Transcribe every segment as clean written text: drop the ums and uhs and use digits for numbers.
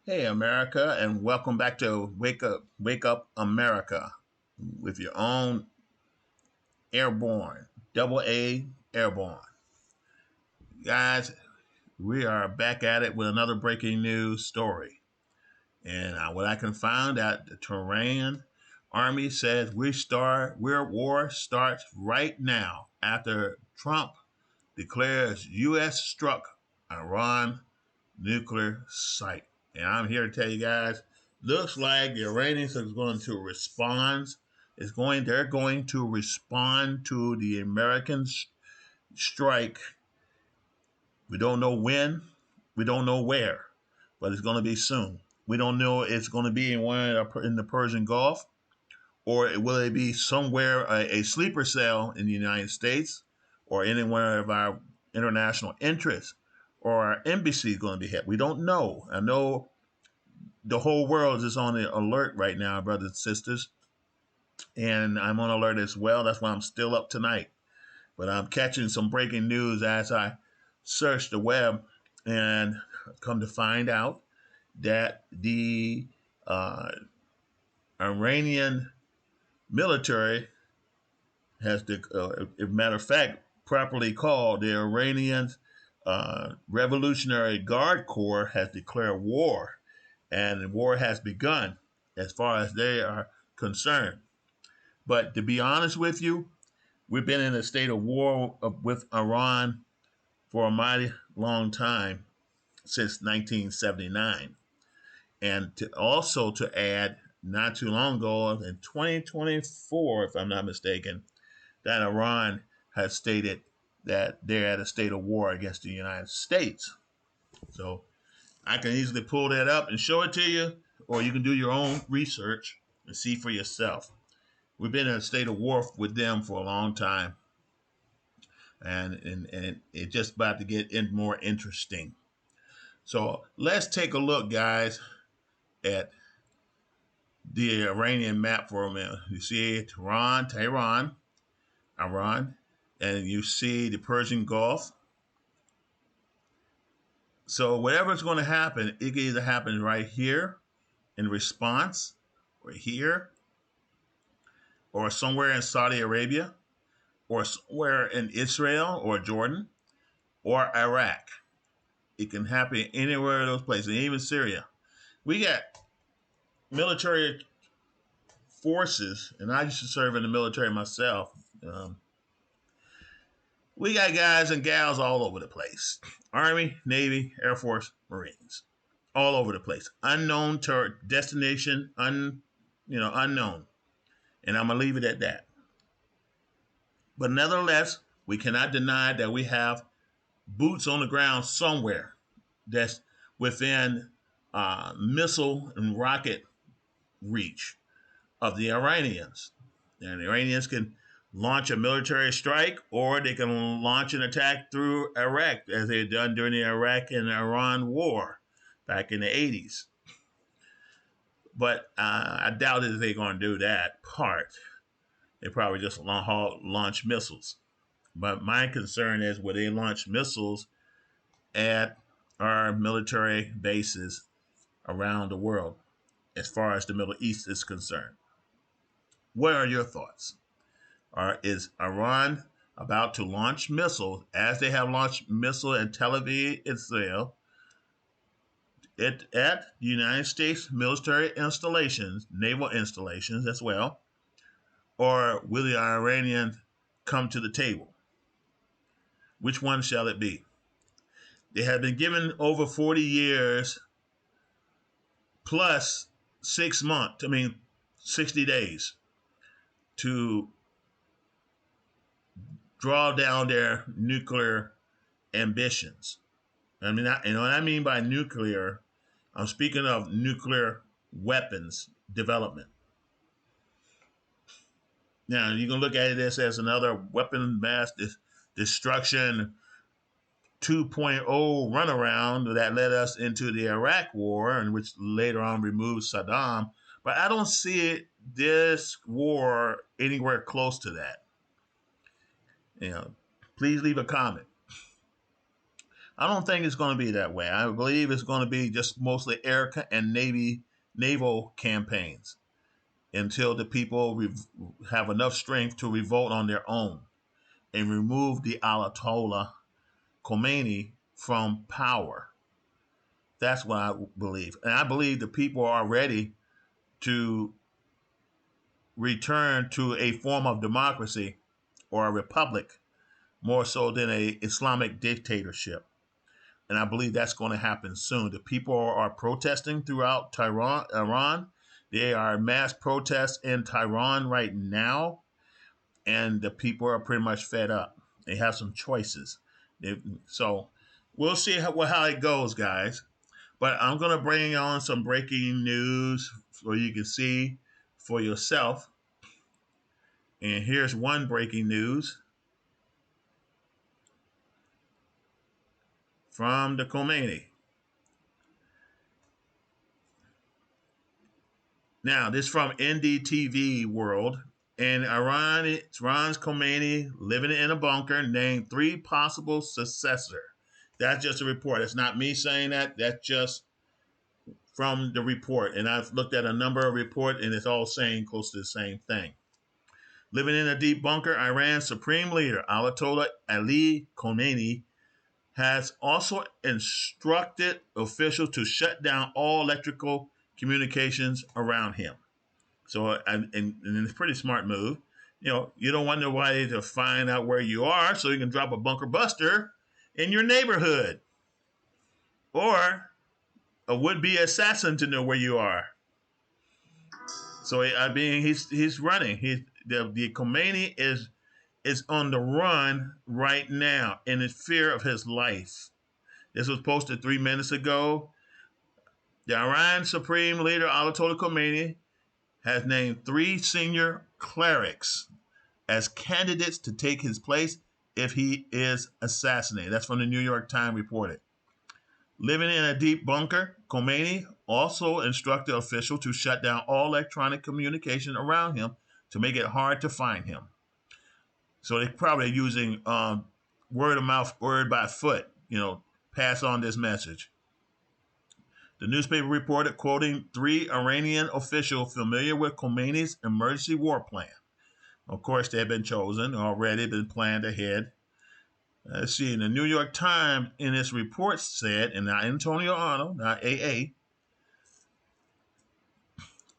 Hey, America, and welcome back to Wake Up America with your own Airborne, double A Airborne. Guys, we are back at it with another breaking news story. And what I can find out, the Tehran army says war starts right now after Trump declares U.S. struck Iran nuclear site. And I'm here to tell you guys, looks like the Iranians are going to respond. They're going to respond to the American strike. We don't know when, we don't know where, but it's going to be soon. We don't know it's going to be in the Persian Gulf, or will it be somewhere a sleeper cell in the United States, or anywhere of our international interests, or our embassy is going to be hit. We don't know. I know the whole world is on the alert right now, brothers and sisters, and I'm on alert as well. That's why I'm still up tonight. But I'm catching some breaking news as I search the web and come to find out that the uh, Iranian military has, as a matter of fact, properly called the Iranian Revolutionary Guard Corps, has declared war, and the war has begun as far as they are concerned. But to be honest with you, we've been in a state of war with Iran for a mighty long time, since 1979. And to add, not too long ago, in 2024, if I'm not mistaken, that Iran has stated that they're at a state of war against the United States. So I can easily pull that up and show it to you, or you can do your own research and see for yourself. We've been in a state of war with them for a long time, and it's just about to get more interesting. So let's take a look, guys, at the Iranian map for a minute. You see Tehran, Iran, and you see the Persian Gulf. So whatever's going to happen, it can either happen right here in response, or here, or somewhere in Saudi Arabia, or somewhere in Israel or Jordan or Iraq. It can happen anywhere in those places, even Syria. We got military forces, and I used to serve in the military myself. We got guys and gals all over the place: Army, Navy, Air Force, Marines, all over the place. Unknown destination, unknown. And I'm gonna leave it at that. But nevertheless, we cannot deny that we have boots on the ground somewhere that's within missile and rocket reach of the Iranians. And the Iranians can launch a military strike, or they can launch an attack through Iraq, as they've done during the Iraq and Iran war back in the 80s. But I doubt if they're going to do that part. They probably just launch missiles. But my concern is, will they launch missiles at our military bases around the world as far as the Middle East is concerned? What are your thoughts? Is Iran about to launch missiles, as they have launched missile in Tel Aviv, Israel, at United States military installations, naval installations as well? Or will the Iranians come to the table? Which one shall it be? They have been given over 40 years plus 6 months, 60 days, to draw down their nuclear ambitions. What I mean by nuclear, I'm speaking of nuclear weapons development. Now, you can look at this as another weapon mass destruction 2.0 runaround that led us into the Iraq War, and which later on removed Saddam. But I don't see this war anywhere close to that. You know, please leave a comment. I don't think it's going to be that way. I believe it's going to be just mostly air and naval campaigns until the people have enough strength to revolt on their own and remove the Ayatollah Khomeini from power. That's what I believe. And I believe the people are ready to return to a form of democracy or a republic more so than a Islamic dictatorship. And I believe that's going to happen soon. The people are protesting throughout Iran. There are mass protests in Tehran right now, and the people are pretty much fed up. They have some choices. So we'll see how it goes, guys. But I'm going to bring on some breaking news so you can see for yourself. And here's one breaking news from the Khomeini. Now, this is from NDTV World. In Iran's Khomeini living in a bunker named three possible successor. That's just a report. It's not me saying that. That's just from the report. And I've looked at a number of reports, and it's all saying close to the same thing. Living in a deep bunker, Iran's supreme leader, Ayatollah Ali Khomeini, has also instructed officials to shut down all electrical communications around him. So, and it's a pretty smart move. You don't want nobody to find out where you are, so you can drop a bunker buster in your neighborhood, or a would-be assassin to know where you are. So, I mean, he's running. The Khomeini is on the run right now in fear of his life. This was posted 3 minutes ago. The Iran Supreme Leader Ayatollah Khomeini has named three senior clerics as candidates to take his place if he is assassinated. That's from the New York Times reported. Living in a deep bunker, Khomeini also instructed officials to shut down all electronic communication around him to make it hard to find him. So they're probably using word of mouth, word by foot, pass on this message. The newspaper reported, quoting three Iranian officials familiar with Khomeini's emergency war plan. Of course, they have been chosen, already been planned ahead. Let's see, the New York Times in its report said, and not Antonio Arnold, not AA,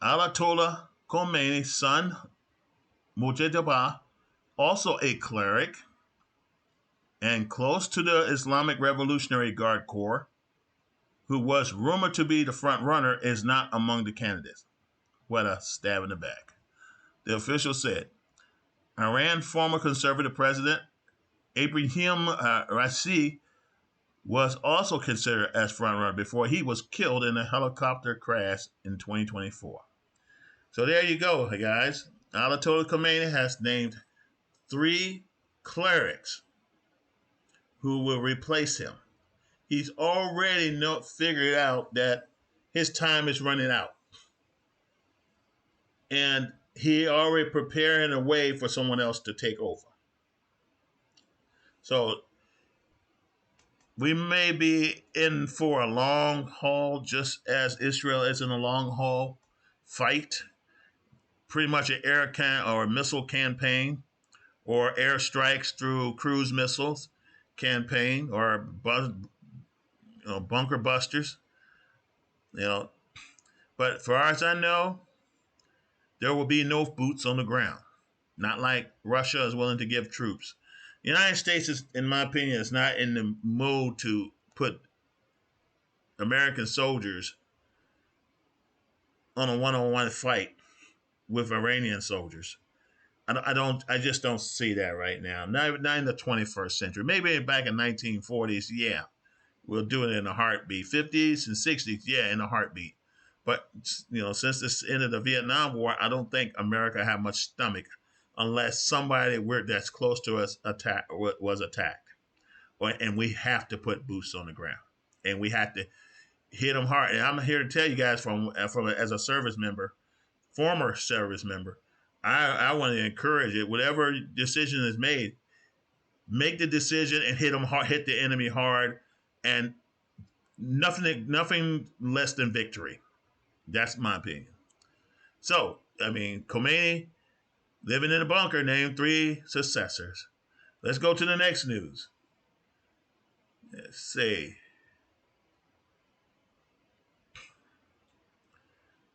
Ayatollah Khomeini's son, Mujtaba, also a cleric and close to the Islamic Revolutionary Guard Corps, who was rumored to be the front runner, is not among the candidates. What a stab in the back. The official said, Iran's former conservative president, Ibrahim Raisi, was also considered as frontrunner before he was killed in a helicopter crash in 2024. So there you go, guys. Ayatollah Khomeini has named three clerics who will replace him. He's already figured out that his time is running out. And he already preparing a way for someone else to take over. So we may be in for a long haul, just as Israel is in a long haul fight. Pretty much an air or a missile campaign, or airstrikes through cruise missiles campaign, or bunker busters. But as far as I know, there will be no boots on the ground. Not like Russia is willing to give troops. The United States is, in my opinion, is not in the mood to put American soldiers on a one-on-one fight with Iranian soldiers. I just don't see that right now. Not in the 21st century. Maybe back in 1940s, yeah, we'll do it in a heartbeat. 50s and 60s, yeah, in a heartbeat. But since the end of the Vietnam War, I don't think America had much stomach unless somebody that's close to us was attacked, and we have to put boots on the ground, and we have to hit them hard. And I'm here to tell you guys from as a service member, former service member, I want to encourage it. Whatever decision is made, make the decision and hit them hard, hit the enemy hard, and nothing less than victory. That's my opinion. So, I mean, Khomeini living in a bunker named three successors. Let's go to the next news. Let's see.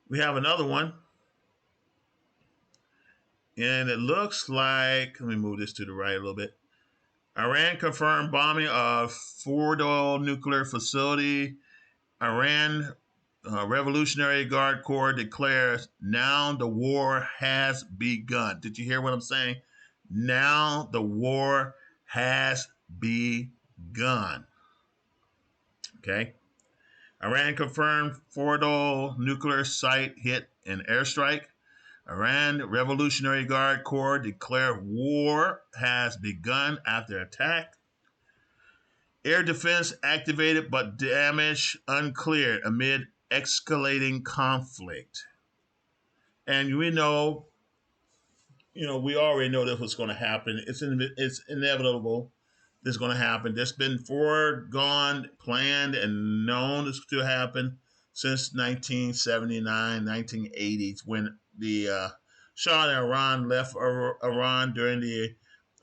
We have another one, and it looks like, let me move this to the right a little bit. Iran confirmed bombing of Fordo nuclear facility. Iran Revolutionary Guard Corps declares now the war has begun. Did you hear what I'm saying? Now the war has begun. Okay. Iran confirmed Fordo nuclear site hit an airstrike. Iran Revolutionary Guard Corps declared war has begun after attack. Air defense activated but damage unclear amid escalating conflict. And we already know this was going to happen. It's inevitable. This is going to happen. This has been foregone, planned, and known to happen since 1979, 1980s, when the Shah of Iran left Iran during the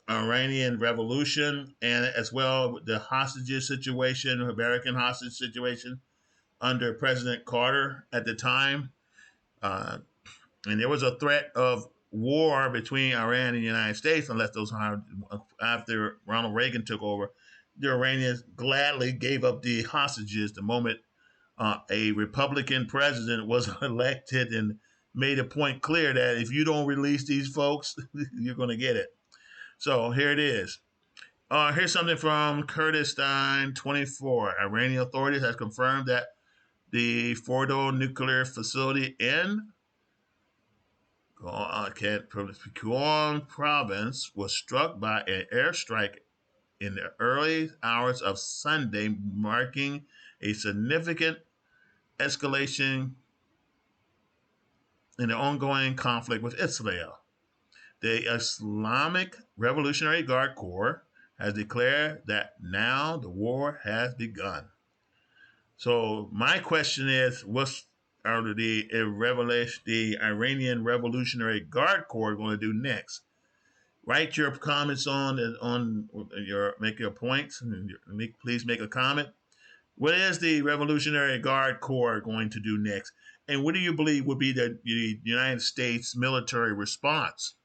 Iranian Revolution, and as well the hostages situation, American hostage situation under President Carter at the time. Uh, and there was a threat of war between Iran and the United States unless those after Ronald Reagan took over. The Iranians gladly gave up the hostages the moment a Republican president was elected and made a point clear that if you don't release these folks, you're going to get it. So here it is. Here's something from Kurdistan 24. Iranian authorities have confirmed that the Fordo nuclear facility in Qom province was struck by an airstrike in the early hours of Sunday, marking a significant escalation in the ongoing conflict with Israel. The Islamic Revolutionary Guard Corps has declared that now the war has begun. So my question is, what's the Iranian Revolutionary Guard Corps going to do next? Write your comments on your make your points. Please make a comment. What is the Revolutionary Guard Corps going to do next? And what do you believe would be the United States military response?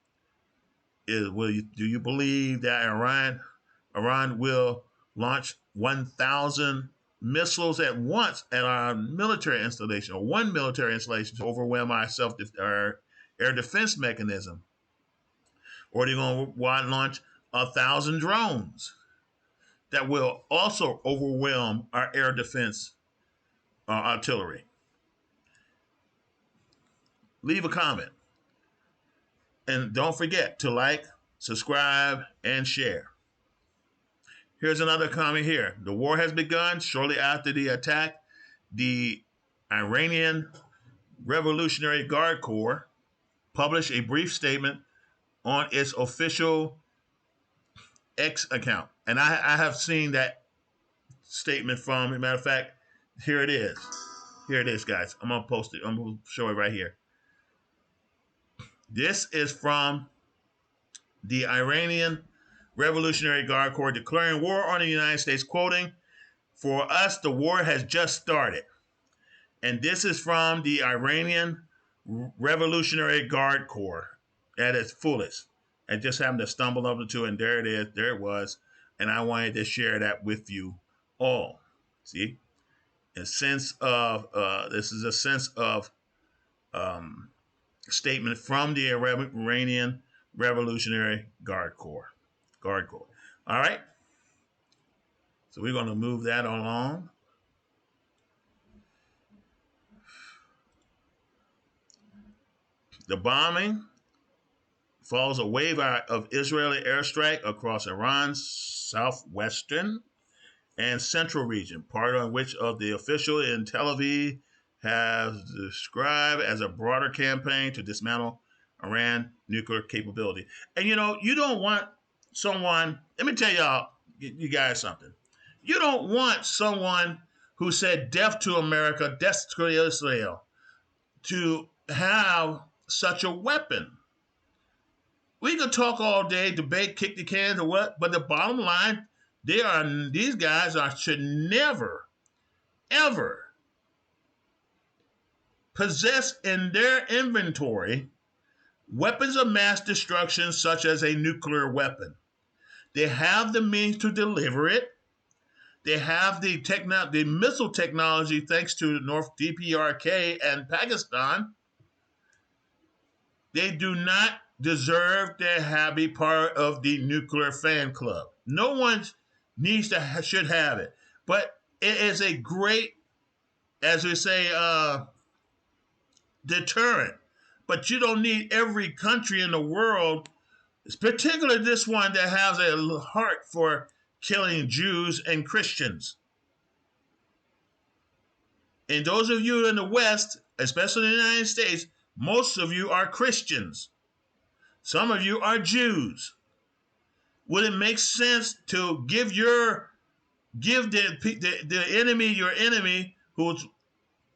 Do you believe that Iran will launch 1,000 missiles at once at our military installation, or one military installation, to overwhelm our air defense mechanism? Or are they going to launch 1,000 drones that will also overwhelm our air defense artillery? Leave a comment. And don't forget to like, subscribe, and share. Here's another comment here. The war has begun. Shortly after the attack, the Iranian Revolutionary Guard Corps published a brief statement on its official X account. And I have seen that statement from, as a matter of fact, here it is. Here it is, guys. I'm going to post it. I'm going to show it right here. This is from the Iranian Revolutionary Guard Corps declaring war on the United States, quoting, "For us, the war has just started." And this is from the Iranian Revolutionary Guard Corps at its fullest. I just happened to stumble up into it, and there it is. There it was. And I wanted to share that with you all. See? This is a sense of statement from the Iranian Revolutionary Guard Corps. All right. So we're going to move that along. The bombing follows a wave of Israeli airstrike across Iran's southwestern and central region, part of which of the official in Tel Aviv has described as a broader campaign to dismantle Iran nuclear capability. And you don't want someone, let me tell you guys something. You don't want someone who said death to America, death to Israel, to have such a weapon. We could talk all day, debate, kick the cans or what, but the bottom line, these guys should never, ever possess in their inventory weapons of mass destruction such as a nuclear weapon. They have the means to deliver it. They have the missile technology thanks to North DPRK and Pakistan. They do not deserve to have a part of the nuclear fan club. No one should have it. But it is a great, as we say, deterrent. But you don't need every country in the world, particularly this one that has a heart for killing Jews and Christians. And those of you in the West, especially in the United States, most of you are Christians. Some of you are Jews. Would it make sense to give the enemy, your enemy, who's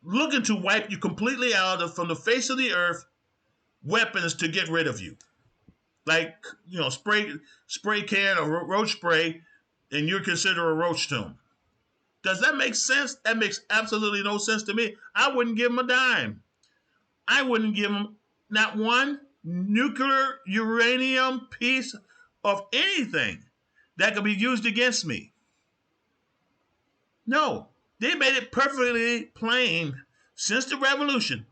looking to wipe you completely out from the face of the earth, weapons to get rid of you? Like, spray can or roach spray, and you're considered a roach tomb. Does that make sense? That makes absolutely no sense to me. I wouldn't give them a dime. I wouldn't give them not one nuclear uranium piece of anything that could be used against me. No, they made it perfectly plain since the revolution.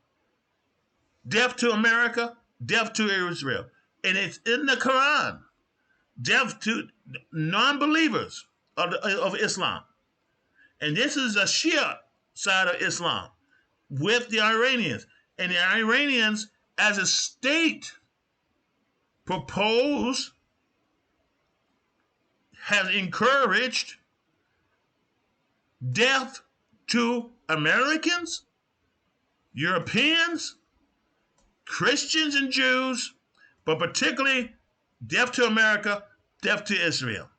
Death to America, death to Israel. And it's in the Quran. Death to non-believers of Islam. And this is a Shia side of Islam with the Iranians. And the Iranians, as a state, has encouraged death to Americans, Europeans, Christians, and Jews, but particularly death to America, death to Israel.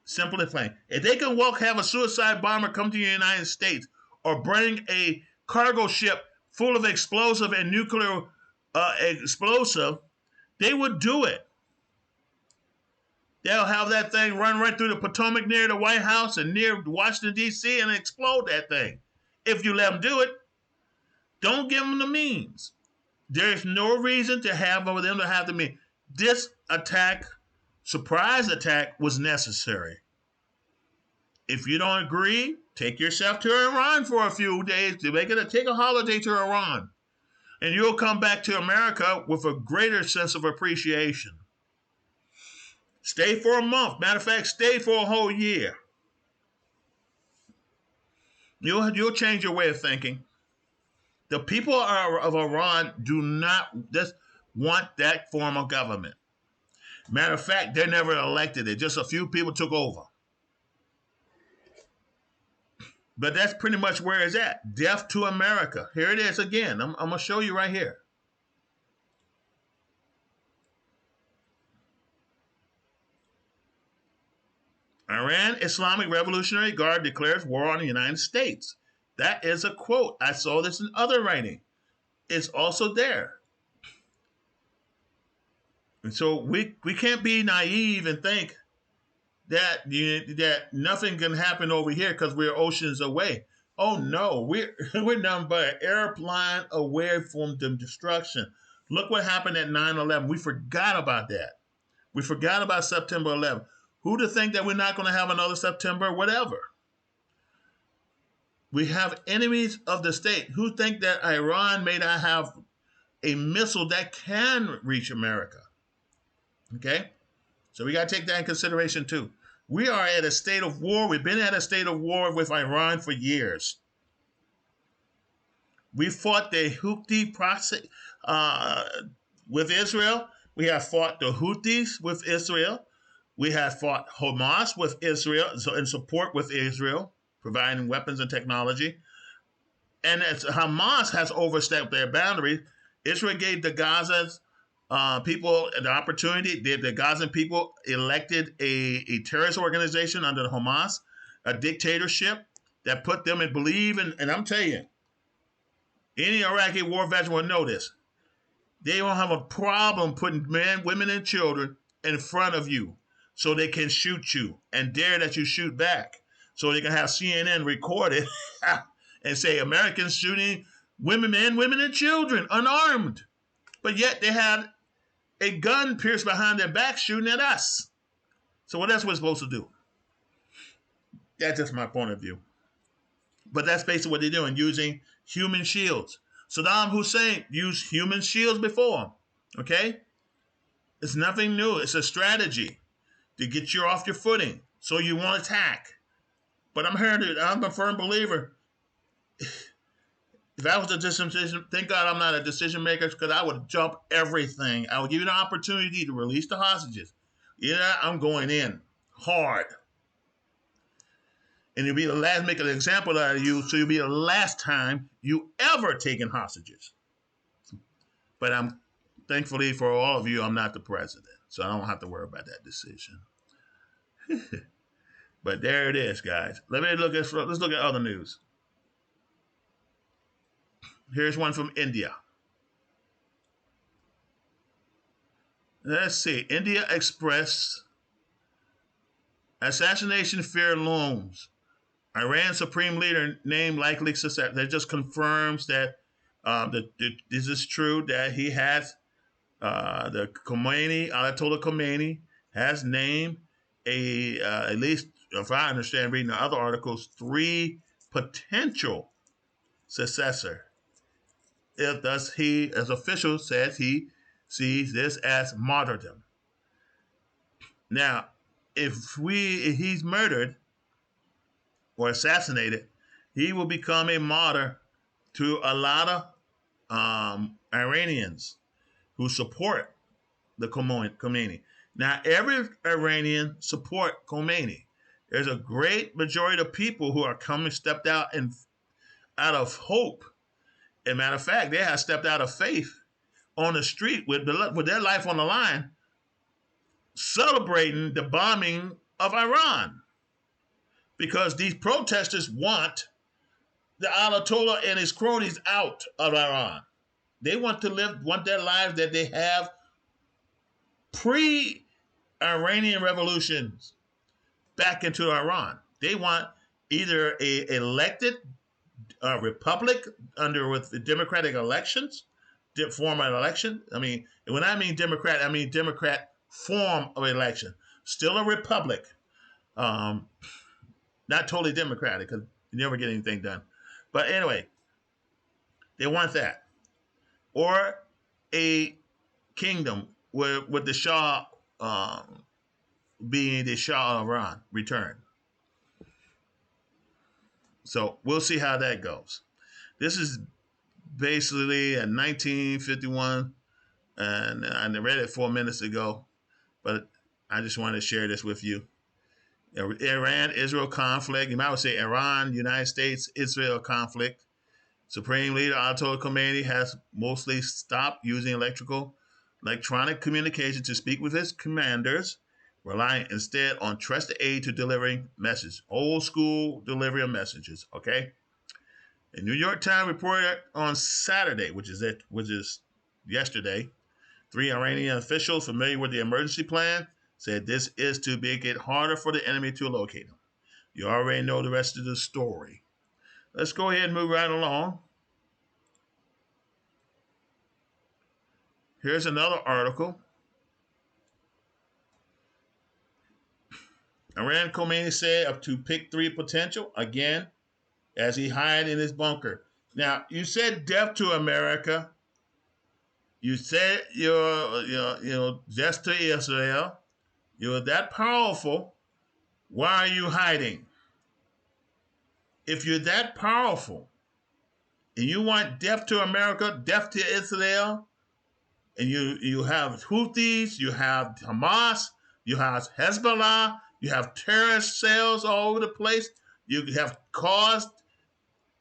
Simple and plain. If they can have a suicide bomber come to the United States or bring a cargo ship full of explosive and nuclear explosive, they would do it. They'll have that thing run right through the Potomac near the White House and near Washington, D.C. and explode that thing. If you let them do it, don't give them the means. There's no reason to have them to have the means. This attack, surprise attack, was necessary. If you don't agree, take yourself to Iran for a few days to take a holiday to Iran. And you'll come back to America with a greater sense of appreciation. Stay for a month. Matter of fact, stay for a whole year. You'll change your way of thinking. The people of Iran do not just want that form of government. Matter of fact, they never elected it. Just a few people took over. But that's pretty much where it's at. Death to America. Here it is again. I'm going to show you right here. Iran Islamic Revolutionary Guard declares war on the United States. That is a quote. I saw this in other writing. It's also there. And so we can't be naive and think that nothing can happen over here because we're oceans away. Oh no, we're nothing but an airplane away from the destruction. Look what happened at 9/11. We forgot about that. We forgot about September 11th. Who to think that we're not going to have another September, whatever? We have enemies of the state who think that Iran may not have a missile that can reach America. Okay? So we got to take that in consideration too. We are at a state of war. We've been at a state of war with Iran for years. We fought the Houthi process with Israel. We have fought the Houthis with Israel. We have fought Hamas with Israel in support with Israel, providing weapons and technology. And as Hamas has overstepped their boundaries, Israel gave the Gaza's people the opportunity. The Gazan people elected a terrorist organization under Hamas. a dictatorship that put them and believe in, and I'm telling you, any Iraqi war veteran will know this. They don't have a problem putting men, women, and children in front of you so they can shoot you and dare that you shoot back. So they can have CNN record it and say Americans shooting women, men, women, and children unarmed. But yet they had a gun pierced behind their back shooting at us. So what else we're supposed to do? That's just my point of view. But that's basically what they're doing, using human shields. Saddam Hussein used human shields before him. Okay? It's nothing new. It's a strategy to get you off your footing so you won't attack. But I'm a firm believer. If I was a decision, thank God I'm not a decision maker, because I would jump everything. I would give you the opportunity to release the hostages. Yeah, I'm going in hard. And it'll be the last, make an example out of you, so it'll be the last time you ever taken hostages. But I'm thankfully for all of you, I'm not the president, so I don't have to worry about that decision. But there it is, guys. Let's look at other news. Here's one from India. Let's see. India expressed assassination fear looms. Iran Supreme Leader named likely successor. That just confirms that this is true, that he has the Khomeini, Ayatollah Khomeini, has named at least, if I understand reading the other articles, 3 potential successor. If thus he, as official, says he sees this as martyrdom. Now, if he's murdered or assassinated, he will become a martyr to a lot of Iranians who support the Khomeini. Now, every Iranian support Khomeini. There's a great majority of people who are stepped out and out of hope. As a matter of fact, they have stepped out of faith on the street with their life on the line, celebrating the bombing of Iran, because these protesters want the Ayatollah and his cronies out of Iran. They want their lives that they have pre-Iranian revolutions back into Iran. They want either a elected republic with the democratic elections, form of election. I mean, when I mean Democrat, I mean Democrat form of election. Still a republic. Not totally democratic, because you never get anything done. But anyway, they want that. Or a kingdom with the Shah being the Shah of Iran returned. So we'll see how that goes. This is basically in 1951, and I read it 4 minutes ago, but I just wanted to share this with you. Iran-Israel conflict. You might say Iran, United States, Israel conflict. Supreme Leader Ayatollah Khomeini has mostly stopped using electronic communication to speak with his commanders, relying instead on trusted aid to delivering messages. Old school delivery of messages, okay? The New York Times reported on Saturday, which is yesterday, 3 Iranian officials familiar with the emergency plan said this is to make it harder for the enemy to locate them. You already know the rest of the story. Let's go ahead and move right along. Here's another article. Iran Khomeini said up to pick 3 potential, again, as he hid in his bunker. Now, you said death to America. You said you're just to Israel. You're that powerful. Why are you hiding? If you're that powerful and you want death to America, death to Israel, and you have Houthis, you have Hamas, you have Hezbollah, you have terrorist cells all over the place, you have caused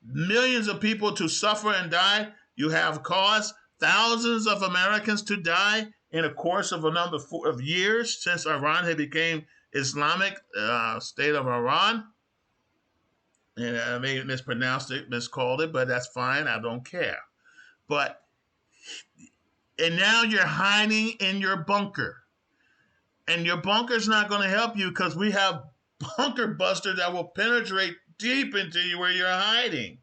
millions of people to suffer and die, you have caused thousands of Americans to die in the course of a number of years since Iran had became Islamic State of Iran. And I may have mispronounced it, miscalled it, but that's fine. I don't care. But and now you're hiding in your bunker, and your bunker's not going to help you because we have bunker busters that will penetrate deep into you where you're hiding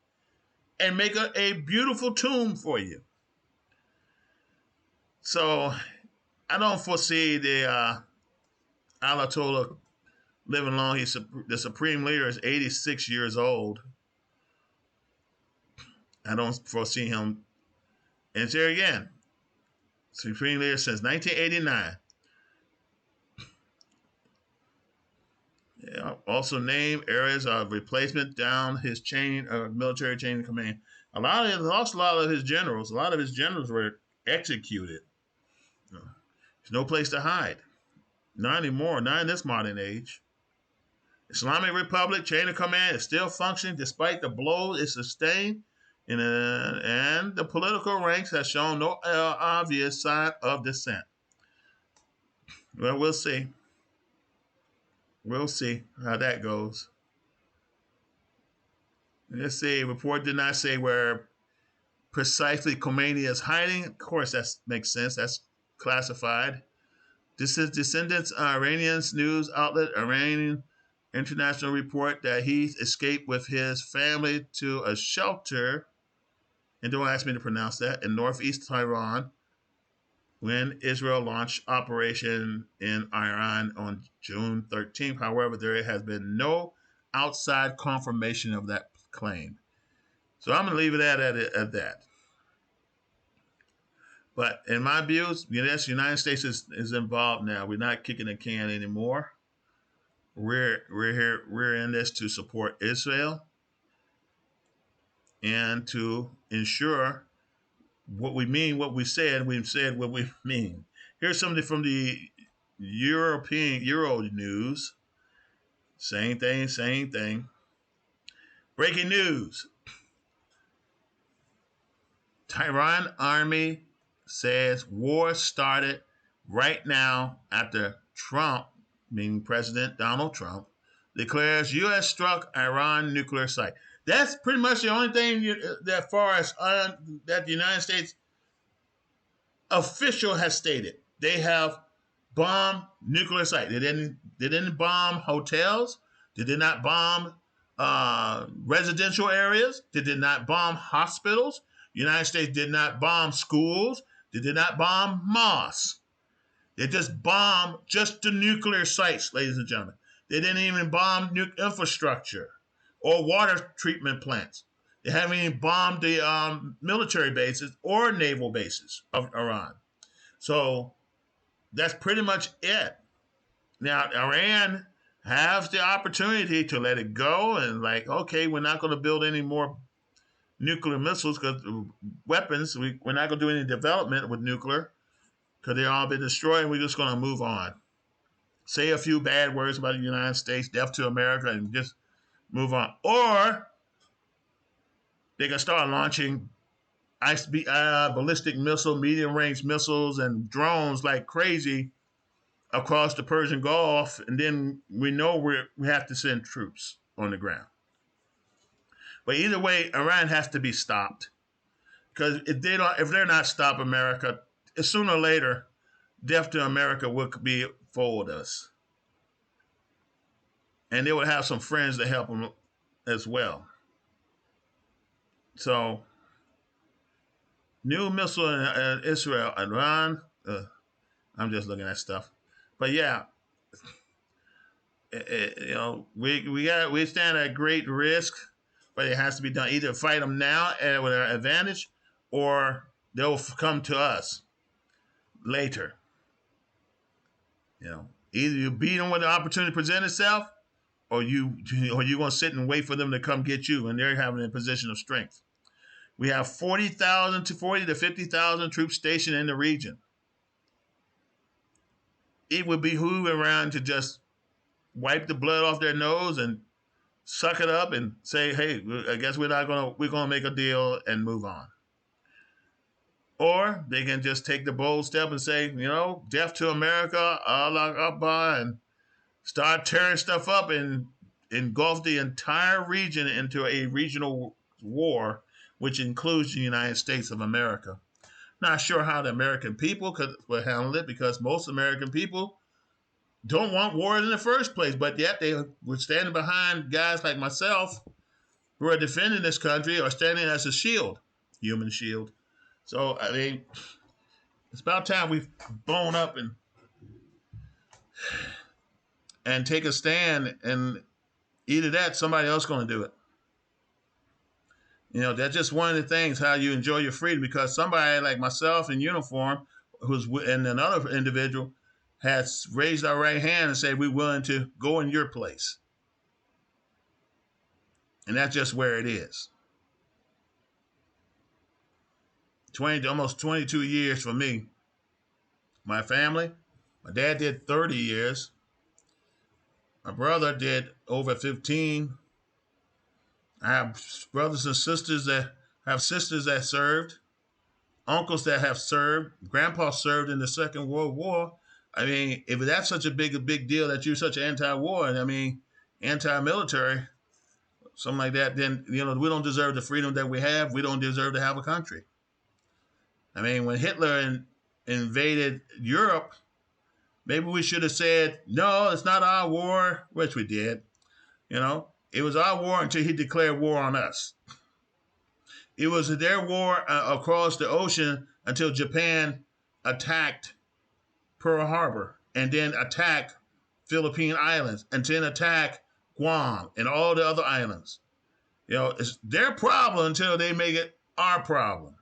and make a beautiful tomb for you. So I don't foresee the Ayatollah living long. The supreme leader is 86 years old. I don't foresee him. And it's there again, supreme leader since 1989. Yeah, also name areas of replacement down his chain of military chain of command. Lost a lot of his generals. A lot of his generals were executed. There's no place to hide. Not anymore. Not in this modern age. Islamic Republic chain of command is still functioning despite the blows it sustained, and the political ranks have shown no obvious sign of dissent. Well, we'll see. We'll see how that goes. Let's see. Report did not say where precisely Khomeini is hiding. Of course, that makes sense. That's classified. This is Descendants Iranian's news outlet, Iranian International report that he escaped with his family to a shelter, and don't ask me to pronounce that, in northeast Tehran when Israel launched operation in Iran on June 13th. However, there has been no outside confirmation of that claim. So I'm going to leave it at that. But in my views, yes, the United States is involved now. We're not kicking the can anymore. We're here. We're in this to support Israel and to ensure what we mean, what we said. We've said what we mean. Here's something from the European Euro news. Same thing. Same thing. Breaking news: Tehran army says war started right now after Trump, meaning President Donald Trump, declares U.S. struck Iran nuclear site. That's pretty much the only thing that far as that the United States official has stated. They have bombed nuclear site. They didn't bomb hotels. They did not bomb residential areas. They did not bomb hospitals. The United States did not bomb schools. They did not bomb mosques. They just bombed just the nuclear sites, ladies and gentlemen. They didn't even bomb infrastructure or water treatment plants. They haven't even bombed the military bases or naval bases of Iran. So that's pretty much it. Now, Iran has the opportunity to let it go and, like, okay, we're not going to build any more nuclear missiles because weapons, we're not going to do any development with nuclear because they've all been destroyed and we're just going to move on. Say a few bad words about the United States, death to America, and just move on. Or they can start launching ballistic missile, medium range missiles, and drones like crazy across the Persian Gulf, and then we know we have to send troops on the ground. But either way, Iran has to be stopped because if they're not stop America, sooner or later, death to America will be forward us, and they would have some friends to help them as well. So, new missile in Israel, Iran. I'm just looking at stuff, but yeah, we stand at great risk, but it has to be done. Either fight them now with our advantage, or they'll come to us later. Either you beat them when the opportunity presents itself, or you're gonna sit and wait for them to come get you, and they're having a position of strength. We have 40,000 to 50,000 troops stationed in the region. It would behoove Iran to just wipe the blood off their nose and suck it up and say, "Hey, I guess we're gonna make a deal and move on." Or they can just take the bold step and say, death to America, Allah Akbar, and start tearing stuff up and engulfed the entire region into a regional war, which includes the United States of America. Not sure how the American people could handle it because most American people don't want war in the first place, but yet they were standing behind guys like myself who are defending this country or standing as a shield, human shield. So, I mean, it's about time we've blown up and take a stand, and either that, somebody else going to do it. You know, that's just one of the things how you enjoy your freedom because somebody like myself in uniform, and another individual, has raised our right hand and said we're willing to go in your place, and that's just where it is. Almost 22 years for me. My family, my dad did 30 years. My brother did over 15. I have brothers and sisters that have sisters that served, uncles that have served, grandpa served in the Second World War. I mean, if that's such a big deal that you're such anti-war, and I mean, anti-military, something like that, then we don't deserve the freedom that we have. We don't deserve to have a country. I mean, when Hitler invaded Europe, maybe we should have said, no, it's not our war, which we did. It was our war until he declared war on us. It was their war across the ocean until Japan attacked Pearl Harbor and then attacked Philippine Islands and then attacked Guam and all the other islands. It's their problem until they make it our problem.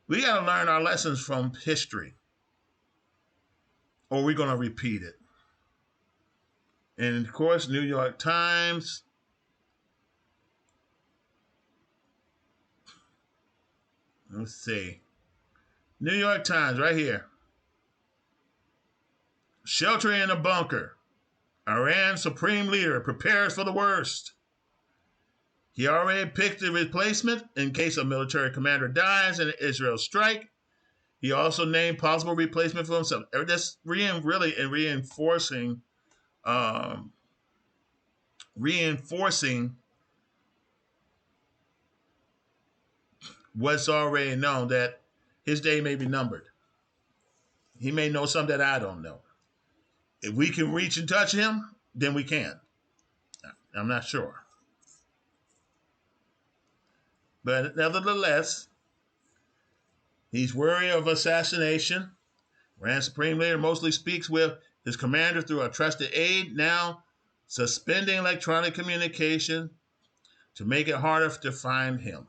We got to learn our lessons from history or we're going to repeat it. And of course, New York Times. Let's see. New York Times right here. Sheltering in a bunker. Iran supreme leader prepares for the worst. He already picked a replacement in case a military commander dies in an Israel strike. He also named possible replacement for himself. That's really reinforcing what's already known, that his day may be numbered. He may know something that I don't know. If we can reach and touch him, then we can. I'm not sure. But nevertheless, he's wary of assassination. Iran's supreme leader mostly speaks with his commander through a trusted aide, now suspending electronic communication to make it harder to find him.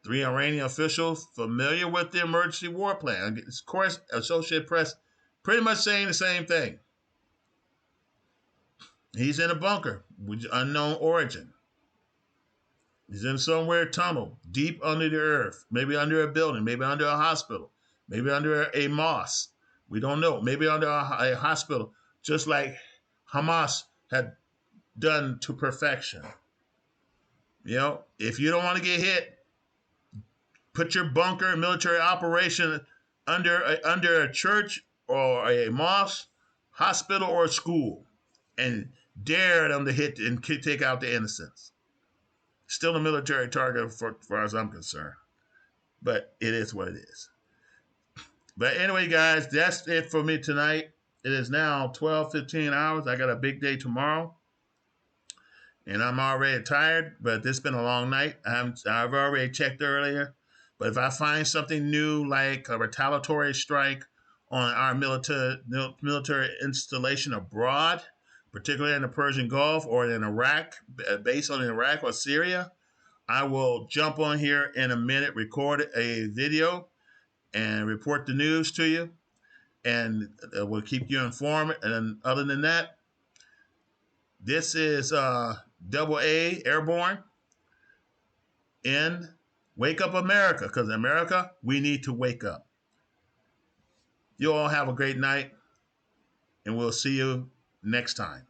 3 Iranian officials familiar with the emergency war plan. Of course, Associated Press pretty much saying the same thing. He's in a bunker with unknown origin. He's in somewhere tunnel, deep under the earth, maybe under a building, maybe under a hospital, maybe under a mosque. We don't know. Maybe under a hospital, just like Hamas had done to perfection. If you don't want to get hit, put your bunker military operation under a church or a mosque, hospital, or a school, and dare them to hit and take out the innocents. Still a military target for far as I'm concerned. But it is what it is. But anyway, guys, that's it for me tonight. It is now 12:15 hours. I got a big day tomorrow. And I'm already tired, but this has been a long night. I've already checked earlier. But if I find something new, like a retaliatory strike on our military installation abroad, particularly in the Persian Gulf or in Iraq, based on Iraq or Syria, I will jump on here in a minute, record a video, and report the news to you. And we'll keep you informed. And other than that, this is Double A Airborne in Wake Up America, because in America, we need to wake up. You all have a great night, and we'll see you next time.